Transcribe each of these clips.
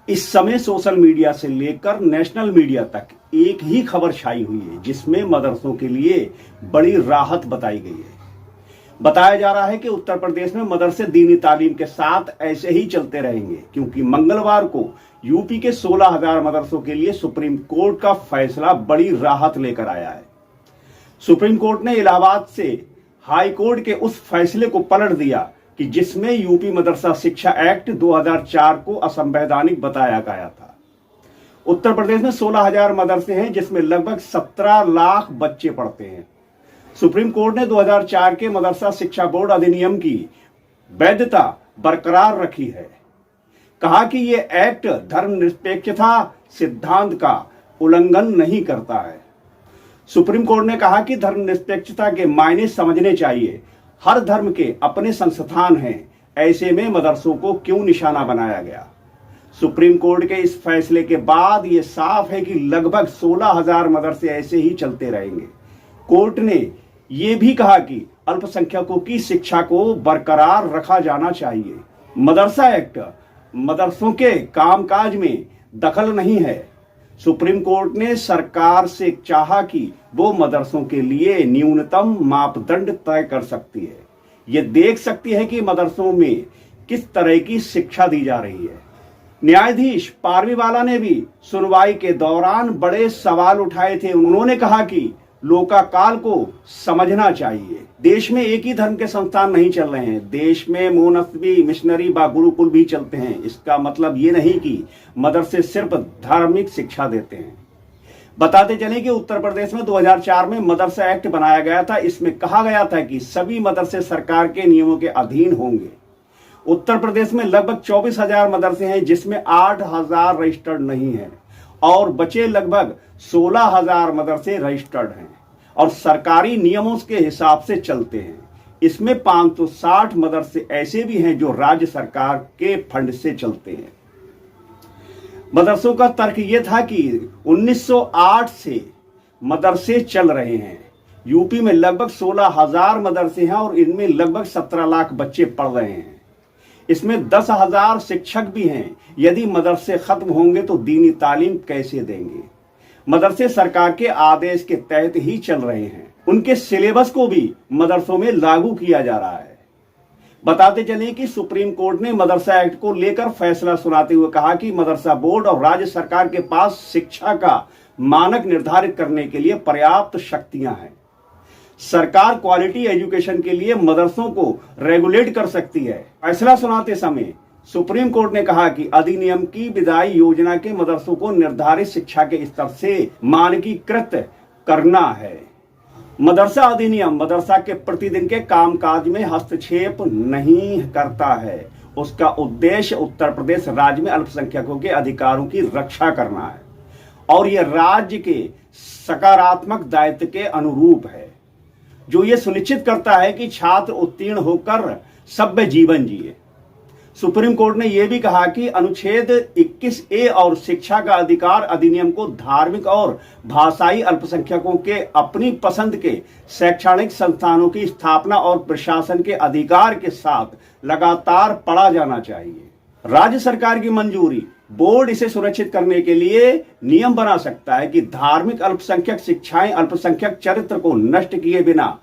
इस समय social media से लेकर नेशनल मीडिया तक एक ही खबर छाई हुई है जिसमें मदरसों के लिए बड़ी राहत बताई गई है। बताया जा रहा है कि उत्तर प्रदेश में मदरसे दीनी तालीम के साथ ऐसे ही चलते रहेंगे, क्योंकि मंगलवार को यूपी के 16,000 मदरसों के लिए सुप्रीम कोर्ट का फैसला बड़ी राहत लेकर आया है। सुप्रीम कोर्ट ने इलाहाबाद से हाई कोर्ट के उस फैसले को पलट दिया कि जिसमें यूपी मदरसा शिक्षा एक्ट 2004 को असंवैधानिक बताया गया था। उत्तर प्रदेश में 16,000 मदरसे हैं जिसमें लगभग 17 लाख बच्चे पढ़ते हैं। सुप्रीम कोर्ट ने 2004 के मदरसा शिक्षा बोर्ड अधिनियम की वैधता बरकरार रखी है। कहा कि यह एक्ट धर्मनिरपेक्षता सिद्धांत का उल्लंघन नहीं करता है। सुप्रीम कोर्ट ने कहा कि धर्मनिरपेक्षता के मायने समझने चाहिए। हर धर्म के अपने संस्थान हैं, ऐसे में मदरसों को क्यों निशाना बनाया गया। सुप्रीम कोर्ट के इस फैसले के बाद यह साफ है कि लगभग 16,000 मदरसे ऐसे ही चलते रहेंगे। कोर्ट ने यह भी कहा कि अल्पसंख्यकों की शिक्षा को बरकरार रखा जाना चाहिए। मदरसा एक्ट मदरसों के कामकाज में दखल नहीं है। सुप्रीम कोर्ट ने सरकार से चाहा कि वो मदरसों के लिए न्यूनतम मापदंड तय कर सकती है। ये देख सकती है कि मदरसों में किस तरह की शिक्षा दी जा रही है। न्यायाधीश पारवीवाला ने भी सुनवाई के दौरान बड़े सवाल उठाए थे। उन्होंने कहा कि लोकाकाल को समझना चाहिए। देश में एक ही धर्म के संस्थान नहीं चल रहे हैं, देश में मोनस्वी, मिशनरी व गुरुकुल भी चलते हैं। इसका मतलब ये नहीं कि मदरसे सिर्फ धार्मिक शिक्षा देते हैं। बताते चलें कि उत्तर प्रदेश में 2004 में मदरसा एक्ट बनाया गया था। इसमें कहा गया था कि सभी मदरसे सरकार के नियमों के अधीन होंगे। उत्तर प्रदेश में लगभग 24,000 मदरसे हैं जिसमें 8,000 रजिस्टर्ड नहीं है और बचे लगभग 16,000 मदरसे रजिस्टर्ड हैं और सरकारी नियमों के हिसाब से चलते हैं। इसमें 560 मदरसे ऐसे भी हैं जो राज्य सरकार के फंड से चलते हैं। मदरसों का तर्क यह था कि 1908 से मदरसे चल रहे हैं। यूपी में लगभग 16,000 मदरसे हैं और इनमें लगभग 17 लाख बच्चे पढ़ रहे हैं। इसमें 10,000 शिक्षक भी हैं। यदि मदरसे खत्म होंगे तो दीनी तालीम कैसे देंगे। मदरसे सरकार के आदेश के तहत ही चल रहे हैं। उनके सिलेबस को भी मदरसों में लागू किया जा रहा है। बताते चलें कि सुप्रीम कोर्ट ने मदरसा एक्ट को लेकर फैसला सुनाते हुए कहा कि मदरसा बोर्ड और राज्य सरकार के पास शिक्षा का मानक निर्धारित करने के लिए पर्याप्त शक्तियां हैं। सरकार क्वालिटी एजुकेशन के लिए मदरसों को रेगुलेट कर सकती है। फैसला सुनाते समय सुप्रीम कोर्ट ने कहा कि अधिनियम की विधायी योजना के मदरसों को निर्धारित शिक्षा के स्तर से मानकीकृत करना है। मदरसा अधिनियम मदरसा के प्रतिदिन के कामकाज में हस्तक्षेप नहीं करता है। उसका उद्देश्य उत्तर प्रदेश राज्य में अल्पसंख्यकों के अधिकारों की रक्षा करना है और यह राज्य के सकारात्मक दायित्व के अनुरूप है, जो ये सुनिश्चित करता है कि छात्र उत्तीर्ण होकर सभ्य जीवन जिए। सुप्रीम कोर्ट ने यह भी कहा कि अनुच्छेद 21A और शिक्षा का अधिकार अधिनियम को धार्मिक और भाषाई अल्पसंख्यकों के अपनी पसंद के शैक्षणिक संस्थानों की स्थापना और प्रशासन के अधिकार के साथ लगातार पढ़ा जाना चाहिए। राज्य सरकार की मंजूरी बोर्ड इसे सुरक्षित करने के लिए नियम बना सकता है कि धार्मिक अल्पसंख्यक शिक्षाएं अल्पसंख्यक चरित्र को नष्ट किए बिना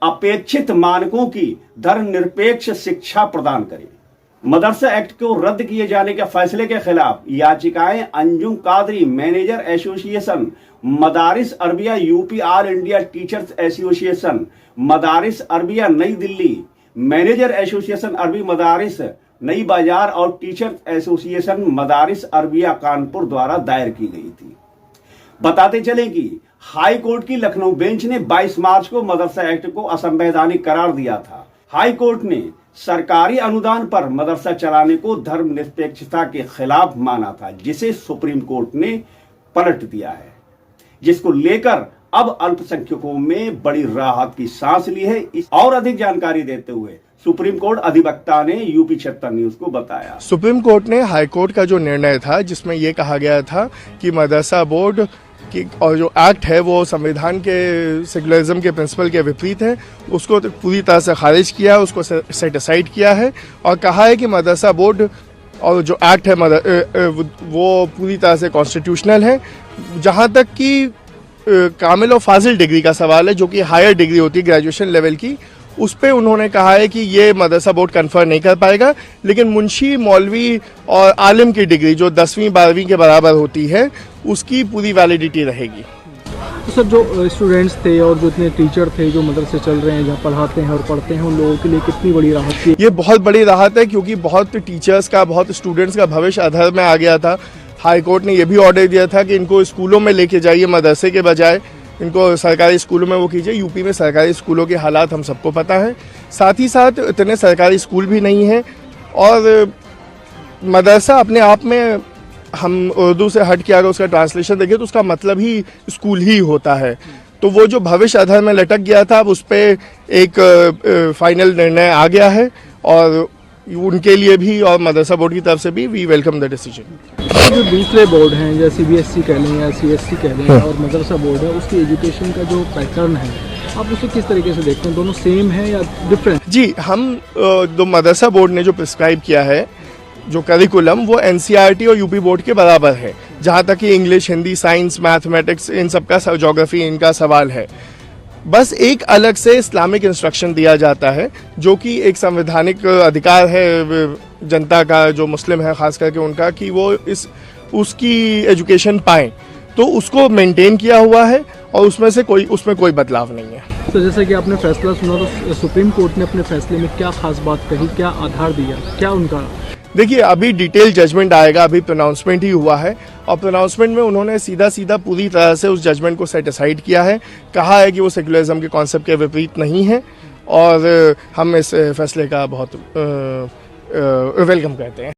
अपेक्षित मानकों की धर्मनिरपेक्ष शिक्षा प्रदान करे। मदरसा एक्ट को रद्द किए जाने के फैसले के खिलाफ याचिकाएं Anjum Qadri manager association, Madaris Arabia UP, all India teachers association, Madaris Arabia Nai Delhi, manager association Arabi Madaris Nai Bazar और टीचर्स एसोसिएशन मदारिस अरबिया कानपुर द्वारा दायर की गई थी। बताते चले कि हाई कोर्ट की लखनऊ बेंच ने 22 मार्च को मदरसा एक्ट को असंवैधानिक करार दिया था। हाई कोर्ट ने सरकारी अनुदान पर मदरसा चलाने को धर्मनिरपेक्षता के खिलाफ माना था, जिसे सुप्रीम कोर्ट ने पलट दिया है, जिसको लेकर अब अल्पसंख्यकों में बड़ी राहत की सांस ली है। और अधिक जानकारी देते हुए सुप्रीम कोर्ट अधिवक्ता ने यूपी 76 न्यूज को बताया। सुप्रीम कोर्ट ने हाई कोर्ट का जो निर्णय था, जिसमें यह कहा गया था कि मदरसा बोर्ड की और जो एक्ट है वो संविधान के सेकुलरिज्म के प्रिंसिपल के विपरीत है, उसको पूरी तरह से खारिज किया, उसको सेट असाइड किया है और कहा है कि मदरसा बोर्ड और जो एक्ट है वो पूरी तरह से कॉन्स्टिट्यूशनल है। जहाँ तक कि कामिल और फाजिल डिग्री का सवाल है, जो कि हायर डिग्री होती है ग्रेजुएशन लेवल की, उस पे उन्होंने कहा है कि ये मदरसा बोर्ड कन्फर्म नहीं कर पाएगा, लेकिन मुंशी, मौलवी और आलिम की डिग्री जो 10वीं 12वीं के बराबर होती है उसकी पूरी वैलिडिटी रहेगी। तो सर, जो स्टूडेंट्स थे और जो इतने टीचर थे जो मदरसे चल रहे हैं, जहाँ पढ़ाते हैं और पढ़ते हैं, उन लोगों के लिए कितनी बड़ी राहत थी? ये बहुत बड़ी राहत है, क्योंकि बहुत टीचर्स का, बहुत स्टूडेंट्स का भविष्य अधर में आ गया था। हाई कोर्ट ने यह भी ऑर्डर दिया था कि इनको स्कूलों में लेके जाइए, मदरसे के बजाय इनको सरकारी स्कूलों में वो कीजिए। यूपी में सरकारी स्कूलों के हालात हम सबको पता है, साथ ही साथ इतने सरकारी स्कूल भी नहीं हैं, और मदरसा अपने आप में, हम उर्दू से हट के अगर उसका ट्रांसलेशन देखें तो उसका मतलब ही स्कूल ही होता है। तो वो जो भविष्य अधर में लटक गया था, अब उस पर एक फाइनल निर्णय आ गया है, और उनके लिए भी और मदरसा बोर्ड की तरफ से भी वी वेलकम द डिसीजन। जो दूसरे बोर्ड हैं, जैसे CBSE कह लें या CSC कह लें, और मदरसा बोर्ड है, उसकी एजुकेशन का जो पैटर्न है, आप उसे किस तरीके से देखते हैं? दोनों सेम है या डिफरेंट? जी, हम जो मदरसा बोर्ड ने जो प्रिस्क्राइब किया है जो करिकुलम, वो NCERT और यूपी बोर्ड के बराबर है, जहाँ तक कि इंग्लिश, हिंदी, साइंस, मैथमेटिक्स, इन सब का, ज्योग्राफी, इनका सवाल है। बस एक अलग से इस्लामिक इंस्ट्रक्शन दिया जाता है, जो कि एक संवैधानिक अधिकार है जनता का, जो मुस्लिम है खास करके उनका, कि वो उसकी एजुकेशन पाएँ। तो उसको मेंटेन किया हुआ है, और उसमें कोई बदलाव नहीं है। तो जैसे कि आपने फैसला सुना, तो सुप्रीम कोर्ट ने अपने फैसले में क्या खास बात कही, क्या आधार दिया, क्या उनका? देखिए, अभी डिटेल जजमेंट आएगा, अभी प्रोनाउंसमेंट ही हुआ है, और प्रोनाउंसमेंट में उन्होंने सीधा पूरी तरह से उस जजमेंट को सेट असाइड किया है, कहा है कि वो सेक्युलरिज्म के कॉन्सेप्ट के विपरीत नहीं है, और हम इस फैसले का बहुत वेलकम करते हैं।